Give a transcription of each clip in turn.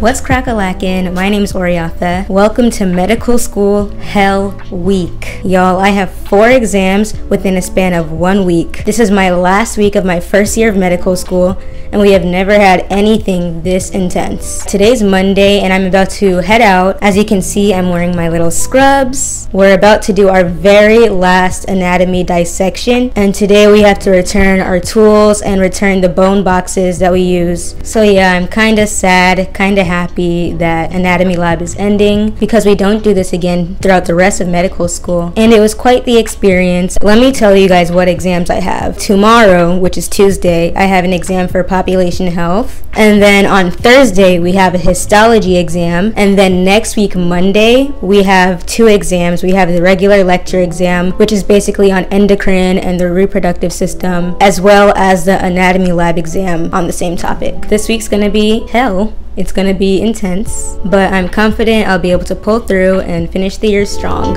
What's crack-a-lackin'? My name's Oriatha. Welcome to medical school hell week. Y'all, I have 4 exams within a span of 1 week. This is my last week of my first year of medical school, and we have never had anything this intense. Today's Monday, and I'm about to head out. As you can see, I'm wearing my little scrubs. We're about to do our very last anatomy dissection, and today we have to return our tools and return the bone boxes that we use. So yeah, I'm kinda sad, kinda happy that anatomy lab is ending because we don't do this again throughout the rest of medical school, and it was quite the experience. Let me tell you guys what exams I have. Tomorrow, which is Tuesday, I have an exam for population health, and then on Thursday we have a histology exam, and then next week Monday we have 2 exams. We have the regular lecture exam, which is basically on endocrine and the reproductive system, as well as the anatomy lab exam on the same topic. This week's gonna be hell. It's gonna be intense, but I'm confident I'll be able to pull through and finish the year strong.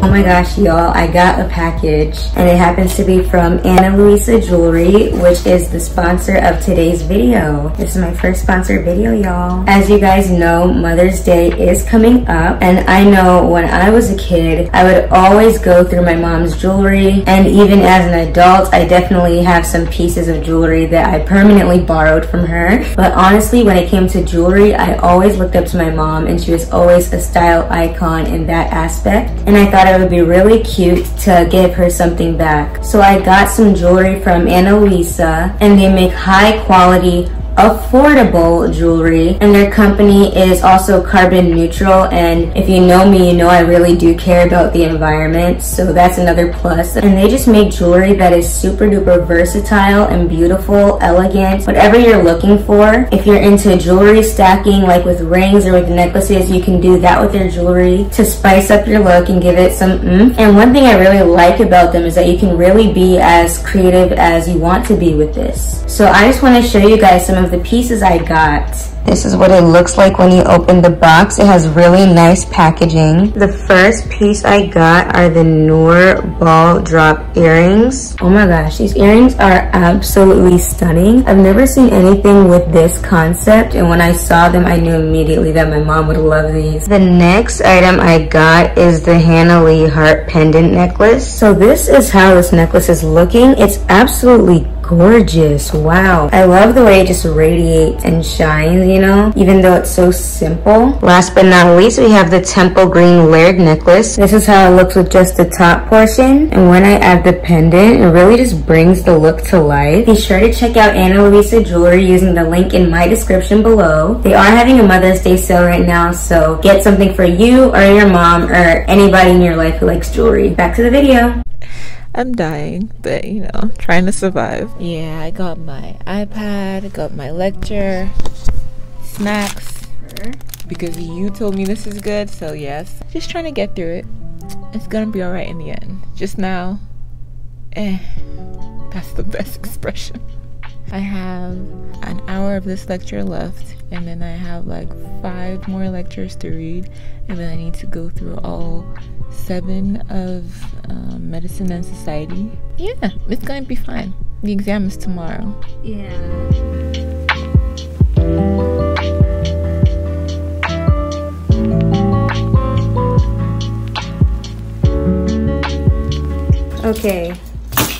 Oh my gosh, y'all, I got a package, and it happens to be from Ana Luisa Jewelry, which is the sponsor of today's video. This is my first sponsored video, y'all. As you guys know, Mother's Day is coming up, and I know when I was a kid, I would always go through my mom's jewelry, and even as an adult, I definitely have some pieces of jewelry that I permanently borrowed from her. But honestly, when it came to jewelry, I always looked up to my mom, and she was always a style icon in that aspect, and I thought it would be really cute to give her something back. So I got some jewelry from Ana Luisa, and they make high quality, affordable jewelry, and their company is also carbon neutral, and if you know me, you know I really do care about the environment, so that's another plus. And they just make jewelry that is super duper versatile and beautiful, elegant, whatever you're looking for. If you're into jewelry stacking, like with rings or with necklaces, you can do that with their jewelry to spice up your look and give it some oomph. And one thing I really like about them is that you can really be as creative as you want to be with this. So I just want to show you guys some of the pieces I got. This is what it looks like when you open the box. It has really nice packaging. The first piece I got are the Noor ball drop earrings. Oh my gosh, these earrings are absolutely stunning. I've never seen anything with this concept, and when I saw them, I knew immediately that my mom would love these. The next item I got is the Hannah Lee heart pendant necklace. So this is how this necklace is looking. It's absolutely gorgeous. Wow. I love the way it just radiates and shines, you know, even though it's so simple. Last but not least, we have the temple green layered necklace. This is how it looks with just the top portion, and when I add the pendant, it really just brings the look to life. Be sure to check out Ana Luisa Jewelry using the link in my description below. They are having a Mother's Day sale right now, so get something for you or your mom or anybody in your life who likes jewelry. Back to the video. I'm dying, but you know, trying to survive. Yeah, I got my iPad, I got my lecture, snacks, because you told me this is good, so yes. Just trying to get through it. It's gonna be alright in the end. Just now, that's the best expression. I have an hour of this lecture left, and then I have like 5 more lectures to read, and then I need to go through all 7 of medicine and society. Yeah, it's gonna be fine. The exam is tomorrow. Yeah. Okay,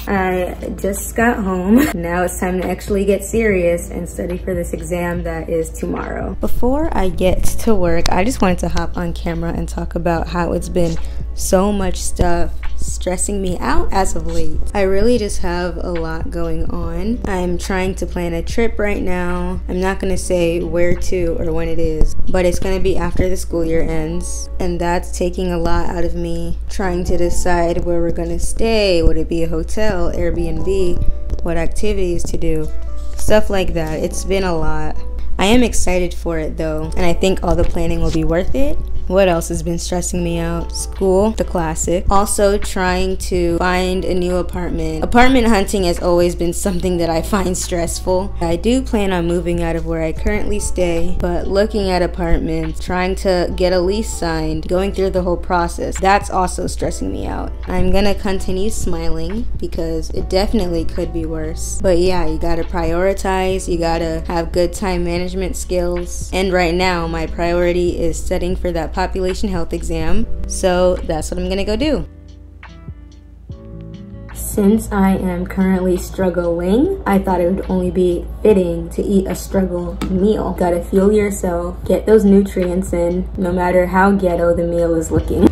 I just got home. Now it's time to actually get serious and study for this exam that is tomorrow. Before I get to work, I just wanted to hop on camera and talk about how it's been so much stuff stressing me out as of late. I really just have a lot going on. I'm trying to plan a trip right now. I'm not gonna say where to or when it is, but it's gonna be after the school year ends, and that's taking a lot out of me. Trying to decide where we're gonna stay. Would it be a hotel, Airbnb, what activities to do, stuff like that. It's been a lot. I am excited for it though, and I think all the planning will be worth it. What else has been stressing me out? School, the classic. Also trying to find a new apartment. Apartment hunting has always been something that I find stressful. I do plan on moving out of where I currently stay, but looking at apartments, trying to get a lease signed, going through the whole process, that's also stressing me out. I'm gonna continue smiling because it definitely could be worse. But yeah, you gotta prioritize, you gotta have good time management skills. And right now, my priority is studying for that population health exam. So that's what I'm gonna go do. Since I am currently struggling, I thought it would only be fitting to eat a struggle meal. Gotta fuel yourself, get those nutrients in, no matter how ghetto the meal is looking.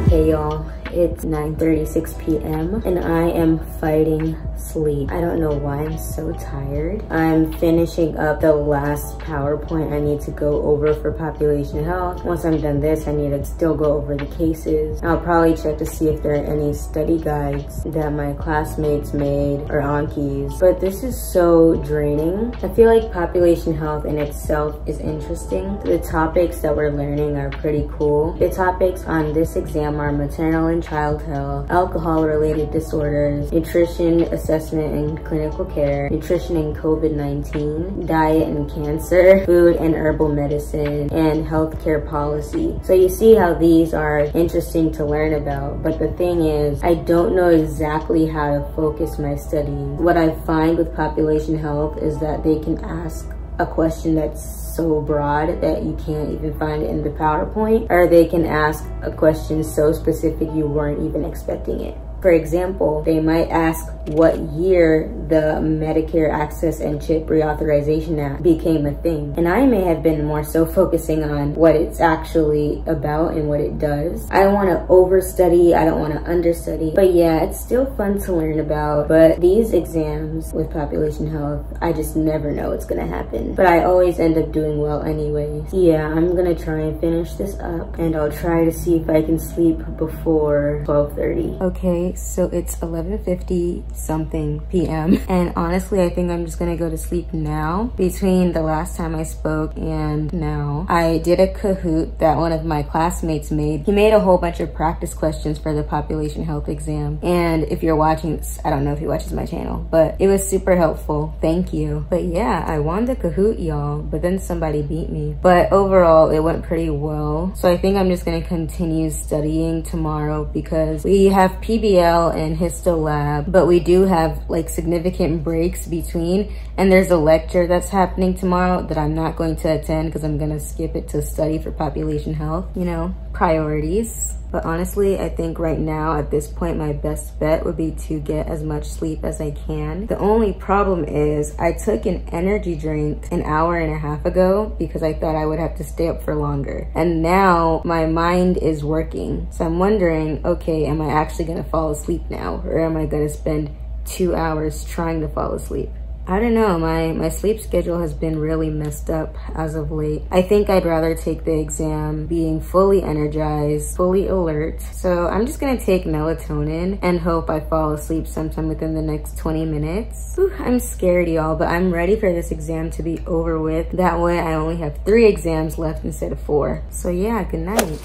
Hey y'all, it's 9:36 p.m. and I am fighting sleep. I don't know why I'm so tired. I'm finishing up the last PowerPoint I need to go over for population health. Once I'm done this, I need to still go over the cases. I'll probably check to see if there are any study guides that my classmates made or Ankis. But this is so draining. I feel like population health in itself is interesting. The topics that we're learning are pretty cool. The topics on this exam are maternal and child health, alcohol-related disorders, nutrition assessment and clinical care, nutrition and COVID-19, diet and cancer, food and herbal medicine, and healthcare policy. So you see how these are interesting to learn about, but the thing is, I don't know exactly how to focus my studying. What I find with population health is that they can ask a question that's so broad that you can't even find it in the PowerPoint, or they can ask a question so specific you weren't even expecting it. For example, they might ask what year the Medicare Access and Chip Reauthorization Act became a thing. And I may have been more so focusing on what it's actually about and what it does. I don't want to overstudy, I don't want to understudy. But yeah, it's still fun to learn about. But these exams with population health, I just never know what's gonna happen. But I always end up doing well anyway. Yeah, I'm gonna try and finish this up, and I'll try to see if I can sleep before 12:30. Okay, so it's 11:50 something p.m. and honestly, I think I'm just gonna go to sleep now. Between the last time I spoke and now, I did a Kahoot that one of my classmates made. He made a whole bunch of practice questions for the population health exam, and if you're watching this, I don't know if he watches my channel, but it was super helpful. Thank you. But yeah, I won the Kahoot, y'all, but then somebody beat me. But overall, it went pretty well. So I think I'm just gonna continue studying tomorrow because we have PBL and histo lab, but we do have like significant breaks between, and there's a lecture that's happening tomorrow that I'm not going to attend because I'm gonna skip it to study for population health. You know, priorities. But honestly, I think right now at this point, my best bet would be to get as much sleep as I can. The only problem is I took an energy drink an hour and a half ago because I thought I would have to stay up for longer. And now my mind is working. So I'm wondering, okay, am I actually gonna fall asleep now? Or am I gonna spend 2 hours trying to fall asleep? I don't know, my sleep schedule has been really messed up as of late. I think I'd rather take the exam being fully energized, fully alert. So I'm just gonna take melatonin and hope I fall asleep sometime within the next 20 minutes. Whew, I'm scared, y'all, but I'm ready for this exam to be over with. That way I only have 3 exams left instead of 4. So yeah, good night.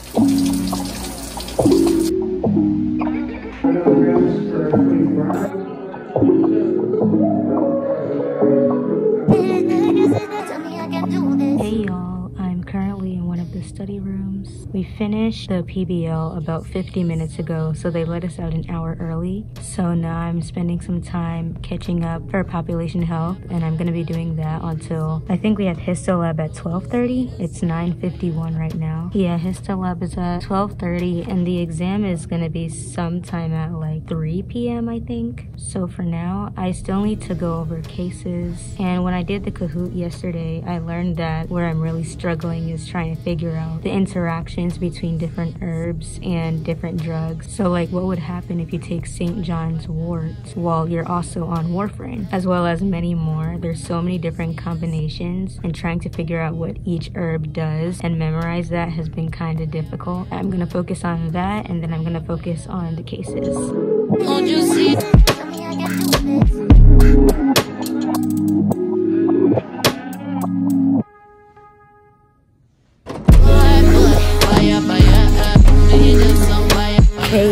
Hey y'all, I'm currently in one of the study rooms. We finished the PBL about 50 minutes ago, so they let us out an hour early. So now I'm spending some time catching up for population health, and I'm gonna be doing that until, I think we have histo lab at 12:30. It's 9:51 right now. Yeah, histo lab is at 12:30, and the exam is gonna be sometime at like 3 p.m. I think. So for now, I still need to go over cases. And when I did the Kahoot yesterday, I learned that where I'm really struggling is trying to figure out the interactions between different herbs and different drugs. So like what would happen if you take St. John's wort while you're also on warfarin, as well as many more. There's so many different combinations, and trying to figure out what each herb does and memorize that has been kind of difficult. I'm gonna focus on that, and then I'm gonna focus on the cases. Won't you see? Hey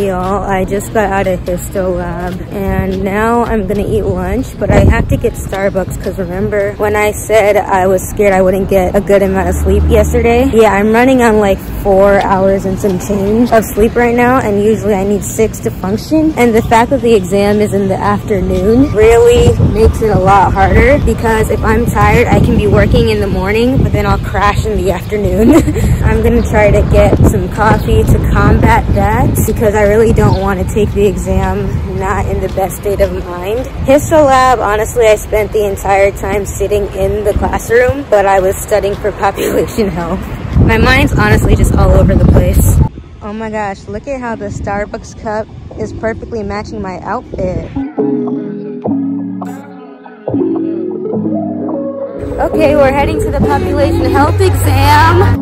y'all, I just got out of Histo Lab and now I'm gonna eat lunch, but I have to get Starbucks because remember when I said I was scared I wouldn't get a good amount of sleep yesterday? Yeah, I'm running on like 4 hours and some change of sleep right now, and usually I need 6 to function. And the fact that the exam is in the afternoon really makes it a lot harder because if I'm tired, I can be working in the morning, but then I'll crash in the afternoon. I'm gonna try to get some coffee to combat that because I really don't want to take the exam not in the best state of mind. Histo Lab, honestly, I spent the entire time sitting in the classroom, but I was studying for population health. My mind's honestly just all over the place. Oh my gosh, look at how the Starbucks cup is perfectly matching my outfit. Okay, we're heading to the population health exam.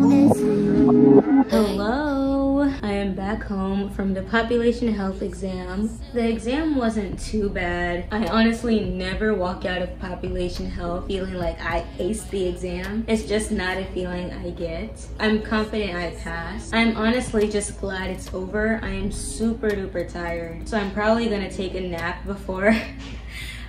Hello, I am back home from the population health exam. The exam wasn't too bad. I honestly never walk out of population health feeling like I aced the exam. It's just not a feeling I get. I'm confident I passed. I'm honestly just glad it's over. I am super duper tired, so I'm probably gonna take a nap before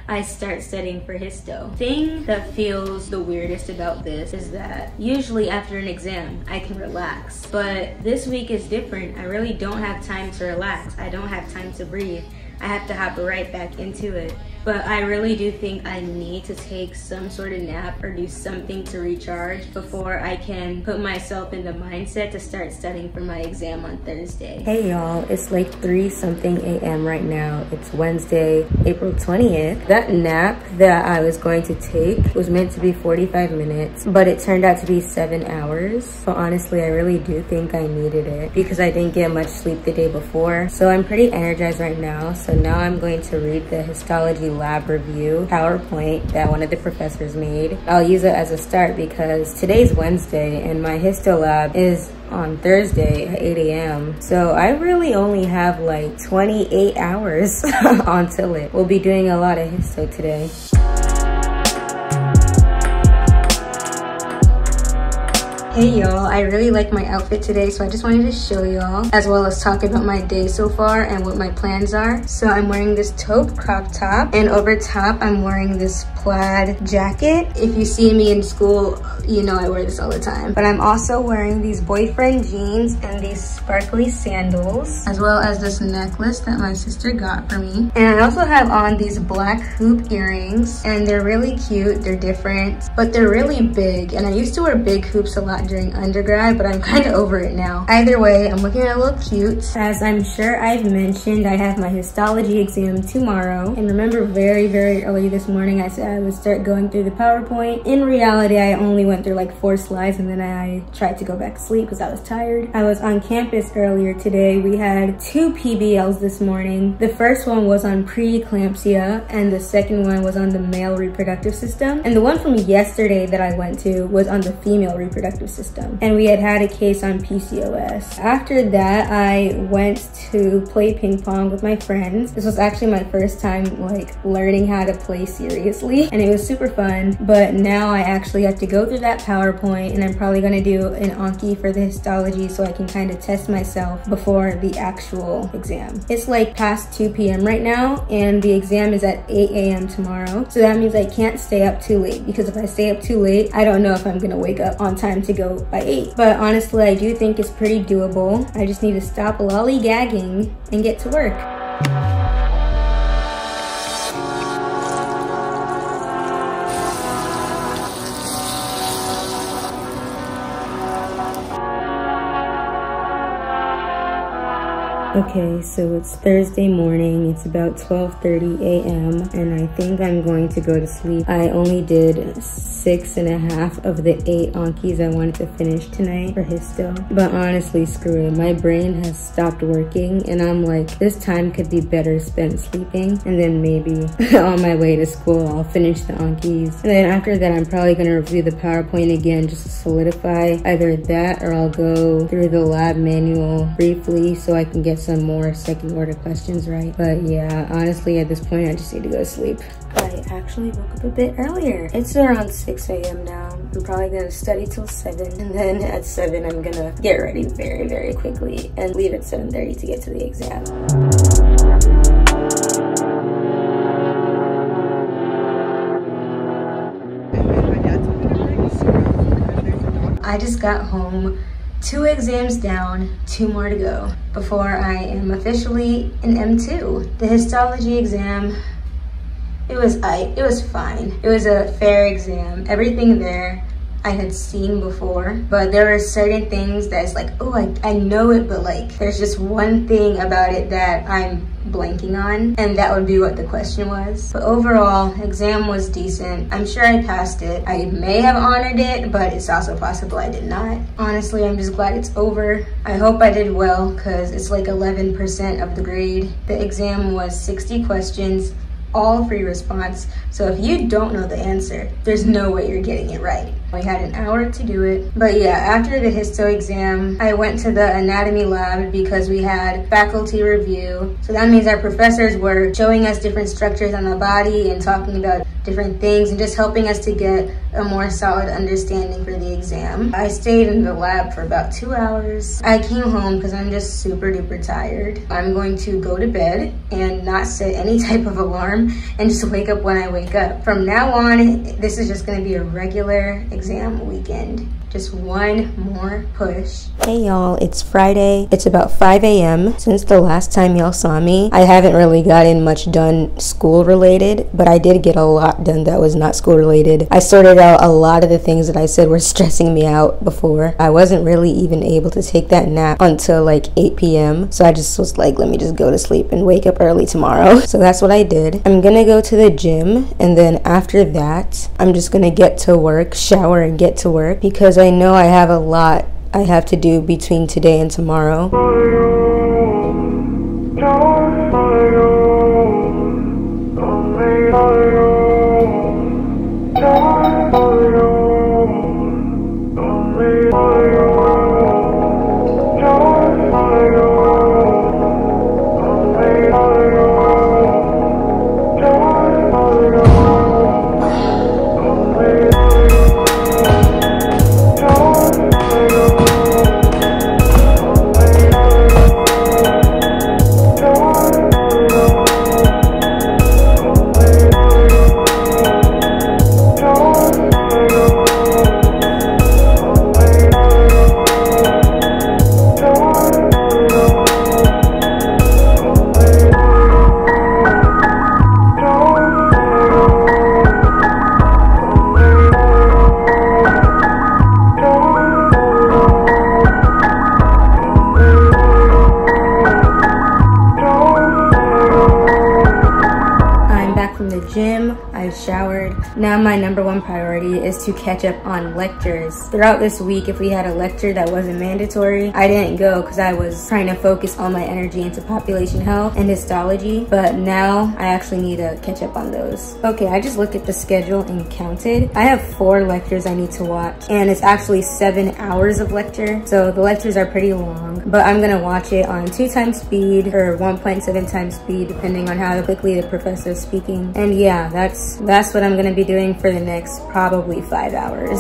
I start studying for histo. Thing that feels the weirdest about this is that usually after an exam I can relax, but this week is different. I really don't have time to relax. I don't have time to breathe. I have to hop right back into it. But I really do think I need to take some sort of nap or do something to recharge before I can put myself in the mindset to start studying for my exam on Thursday. Hey y'all, it's like 3-something a.m. right now. It's Wednesday, April 20th. That nap that I was going to take was meant to be 45 minutes, but it turned out to be 7 hours. So honestly, I really do think I needed it because I didn't get much sleep the day before. So I'm pretty energized right now. So now I'm going to read the histology lab review PowerPoint that one of the professors made. I'll use it as a start because today's Wednesday and my histo lab is on Thursday at 8 a.m. So I really only have like 28 hours until it. We'll be doing a lot of histo today. Hey y'all, I really like my outfit today, so I just wanted to show y'all as well as talk about my day so far and what my plans are. So I'm wearing this taupe crop top, and over top I'm wearing this plaid jacket. If you see me in school, you know I wear this all the time. But I'm also wearing these boyfriend jeans and these sparkly sandals, as well as this necklace that my sister got for me. And I also have on these black hoop earrings, and they're really cute. They're different, but they're really big. And I used to wear big hoops a lot during undergrad, but I'm kind of over it now. Either way, I'm looking a little cute. As I'm sure I've mentioned, I have my histology exam tomorrow. And remember very, very early this morning, I said I would start going through the PowerPoint. In reality, I only went through like 4 slides and then I tried to go back to sleep because I was tired. I was on campus earlier today. We had 2 PBLs this morning. The first one was on preeclampsia and the second one was on the male reproductive system. And the one from yesterday that I went to was on the female reproductive system, and we had a case on PCOS. After that, I went to play ping pong with my friends. This was actually my first time like learning how to play seriously, and it was super fun. But now I actually have to go through that PowerPoint, and I'm probably gonna do an Anki for the histology so I can kind of test myself before the actual exam. It's like past 2 p.m. right now, and the exam is at 8 a.m. tomorrow. So that means I can't stay up too late, because if I stay up too late, I don't know if I'm gonna wake up on time to go by 8. But honestly, I do think it's pretty doable. I just need to stop lollygagging and get to work. Okay, so it's Thursday morning. It's about 12:30 a.m. and I think I'm going to go to sleep. I only did 6.5 of the 8 Ankis I wanted to finish tonight for histo. But honestly, screw it. My brain has stopped working and I'm like, this time could be better spent sleeping, and then maybe on my way to school I'll finish the Ankis. And then after that, I'm probably gonna review the PowerPoint again just to solidify either that or I'll go through the lab manual briefly so I can get some more second order questions right. But yeah, honestly, at this point, I just need to go to sleep. I actually woke up a bit earlier. It's around 6 a.m. now. I'm probably gonna study till 7, and then at 7, I'm gonna get ready very, very quickly and leave at 7:30 to get to the exam. I just got home, 2 exams down, 2 more to go before I am officially an M2. The histology exam, it was fine. It was a fair exam. Everything there I had seen before, but there were certain things that's like, oh, I know it, but like there's just one thing about it that I'm blanking on, and that would be what the question was. But overall, exam was decent. I'm sure I passed it. I may have honored it, but it's also possible I did not. Honestly, I'm just glad it's over. I hope I did well, because it's like 11% of the grade. The exam was 60 questions, all free response. So if you don't know the answer, there's no way you're getting it right. We had an hour to do it. But yeah, after the histo exam, I went to the anatomy lab because we had faculty review. So that means our professors were showing us different structures on the body and talking about different things and just helping us to get a more solid understanding for the exam. I stayed in the lab for about 2 hours. I came home because I'm just super duper tired. I'm going to go to bed and not set any type of alarm and just wake up when I wake up. From now on, this is just gonna be a regular exam weekend. Just one more push. Hey y'all, it's Friday. It's about 5 a.m. Since the last time y'all saw me, I haven't really gotten much done school related, but I did get a lot done that was not school related. I sorted out a lot of the things that I said were stressing me out before. I wasn't really even able to take that nap until like 8 p.m. So I just was like, let me just go to sleep and wake up early tomorrow. So that's what I did. I'm gonna go to the gym, and then after that, I'm just gonna get to work, shower and get to work, because I know I have a lot I have to do between today and tomorrow. Showered. Now my number one priority is to catch up on lectures. Throughout this week, if we had a lecture that wasn't mandatory, I didn't go because I was trying to focus all my energy into population health and histology, but now I actually need to catch up on those. Okay, I just looked at the schedule and counted. I have 4 lectures I need to watch, and it's actually 7 hours of lecture, so the lectures are pretty long, but I'm gonna watch it on 2 times speed or 1.7 times speed, depending on how quickly the professor is speaking. And yeah, that's what I'm gonna be doing for the next probably 5 hours.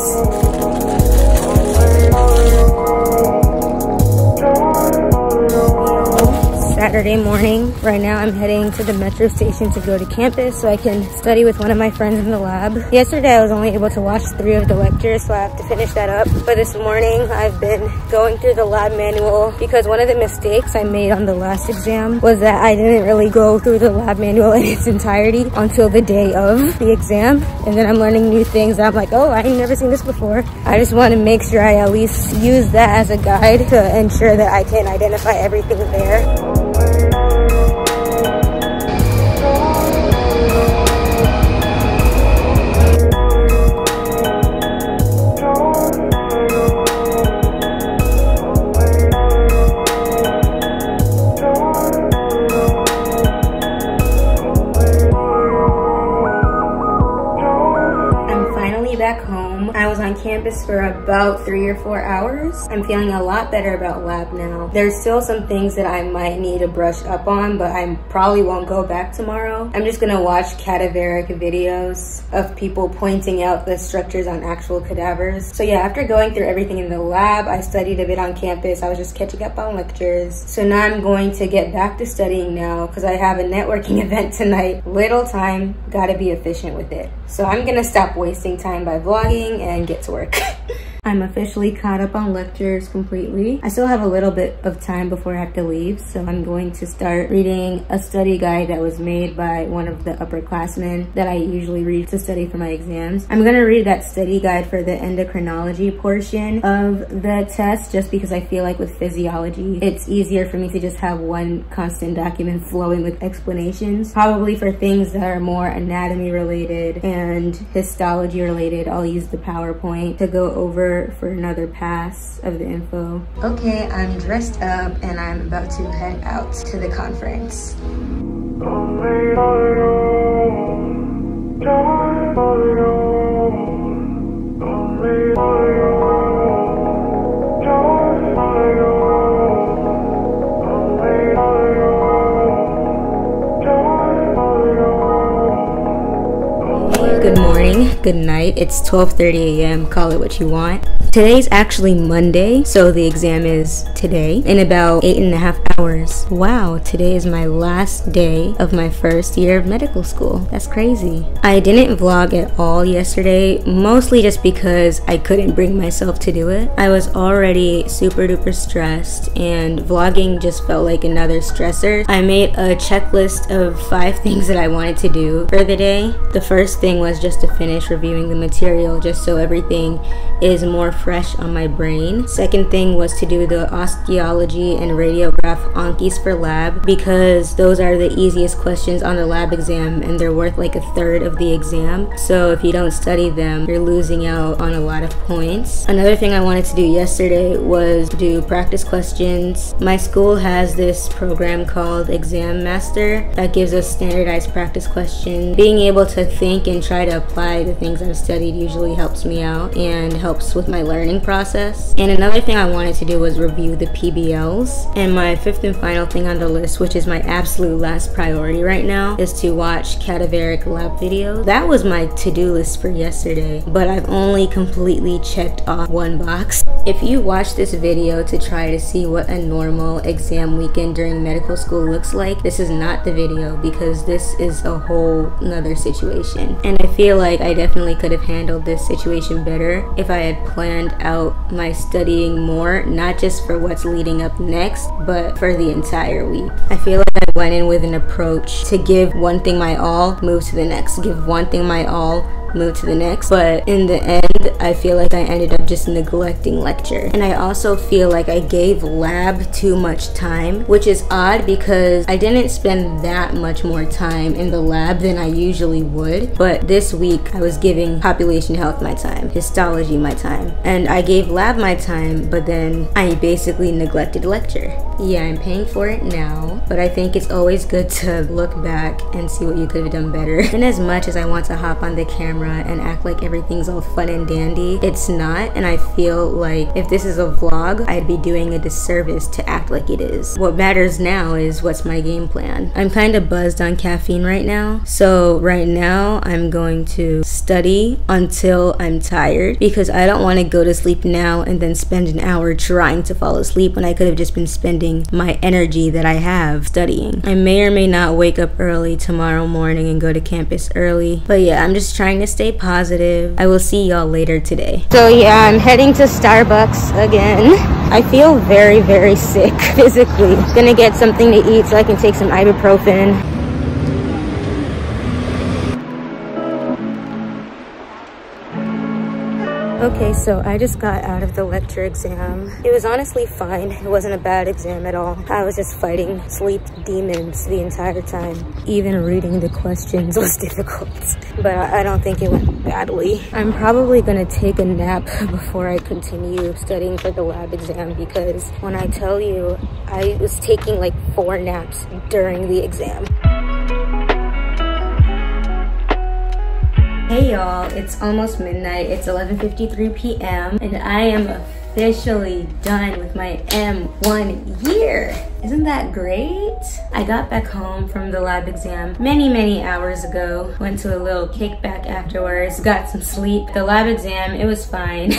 Saturday morning. Right now I'm heading to the metro station to go to campus so I can study with one of my friends in the lab. Yesterday I was only able to watch 3 of the lectures, so I have to finish that up. But this morning I've been going through the lab manual because one of the mistakes I made on the last exam was that I didn't really go through the lab manual in its entirety until the day of the exam. And then I'm learning new things and I'm like, oh, I ain't never seen this before. I just want to make sure I at least use that as a guide to ensure that I can identify everything there. Back home. I was on campus for a about 3 or 4 hours. I'm feeling a lot better about lab now. There's still some things that I might need to brush up on, but I probably won't go back tomorrow. I'm just gonna watch cadaveric videos of people pointing out the structures on actual cadavers. So yeah, after going through everything in the lab, I studied a bit on campus. I was just catching up on lectures. So now I'm going to get back to studying now because I have a networking event tonight. Little time, gotta be efficient with it. So I'm gonna stop wasting time by vlogging and get to work. I'm officially caught up on lectures completely. I still have a little bit of time before I have to leave, so I'm going to start reading a study guide that was made by one of the upperclassmen that I usually read to study for my exams. I'm gonna read that study guide for the endocrinology portion of the test just because I feel like with physiology, it's easier for me to just have one constant document flowing with explanations. Probably for things that are more anatomy related and histology related, I'll use the PowerPoint to go over for another pass of the info. Okay, I'm dressed up and I'm about to head out to the conference. Good morning, good night. It's 12:30 a.m. Call it what you want. Today's actually Monday, so the exam is today in about 8.5 hours. Wow, today is my last day of my first year of medical school. That's crazy. I didn't vlog at all yesterday, mostly just because I couldn't bring myself to do it. I was already super duper stressed and vlogging just felt like another stressor. I made a checklist of 5 things that I wanted to do for the day. The first thing was just to finish reviewing the material just so everything is more fresh on my brain. Second thing was to do the osteology and radiograph Ankis for lab because those are the easiest questions on the lab exam and they're worth like 1/3 of the exam. So if you don't study them, you're losing out on a lot of points. Another thing I wanted to do yesterday was do practice questions. My school has this program called Exam Master that gives us standardized practice questions. Being able to think and try to apply the things I've studied usually helps me out and helps with my learning process. And another thing I wanted to do was review the PBLs. And my 5th and final thing on the list, which is my absolute last priority right now, is to watch cadaveric lab videos. That was my to-do list for yesterday, but I've only completely checked off 1 box. If you watch this video to try to see what a normal exam weekend during medical school looks like, this is not the video because this is a whole nother situation. And I feel like I definitely could have handled this situation better if I had planned out my studying more, not just for what's leading up next, but for the entire week. I feel like I went in with an approach to give one thing my all, move to the next, give one thing my all, move to the next. But in the end, I feel like I ended up just neglecting lecture. And I also feel like I gave lab too much time, which is odd because I didn't spend that much more time in the lab than I usually would. But this week I was giving population health my time, histology my time, and I gave lab my time, but then I basically neglected lecture. Yeah, I'm paying for it now, but I think it's always good to look back and see what you could have done better. And as much as I want to hop on the camera and act like everything's all fun and dandy, it's not. And I feel like if this is a vlog, I'd be doing a disservice to act like it is. What matters now is what's my game plan. I'm kind of buzzed on caffeine right now, so right now I'm going to study until I'm tired because I don't want to go to sleep now and then spend an hour trying to fall asleep when I could have just been spending my energy that I have studying. I may or may not wake up early tomorrow morning and go to campus early, but yeah, I'm just trying to stay positive. I will see y'all later today. So yeah, I'm heading to Starbucks again. I feel very, very sick physically. Gonna get something to eat so I can take some ibuprofen. Okay, so I just got out of the lecture exam. It was honestly fine. It wasn't a bad exam at all. I was just fighting sleep demons the entire time. Even reading the questions was difficult, but I don't think it went badly. I'm probably gonna take a nap before I continue studying for the lab exam because when I tell you, I was taking like 4 naps during the exam. Hey y'all, it's almost midnight. It's 11:53 p.m. and I am officially done with my M1 year. Isn't that great? I got back home from the lab exam many hours ago. Went to a little kickback afterwards, got some sleep. The lab exam, it was fine.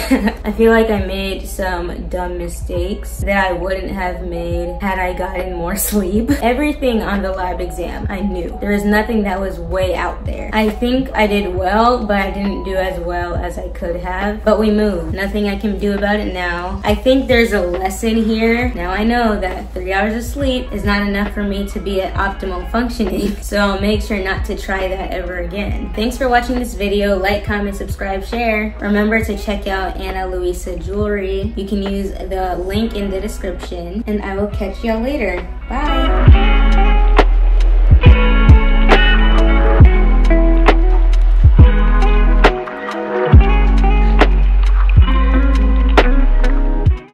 I feel like I made some dumb mistakes that I wouldn't have made had I gotten more sleep. Everything on the lab exam, I knew. There was nothing that was way out there. I think I did well, but I didn't do as well as I could have. But we moved. Nothing I can do about it now. I think there's a lesson here. Now I know that 3 hours of sleep is not enough for me to be at optimal functioning, so I'll make sure not to try that ever again. Thanks for watching this video. Like, comment, subscribe, share. Remember to check out Ana Luisa Jewelry. You can use the link in the description, and I will catch y'all later. Bye.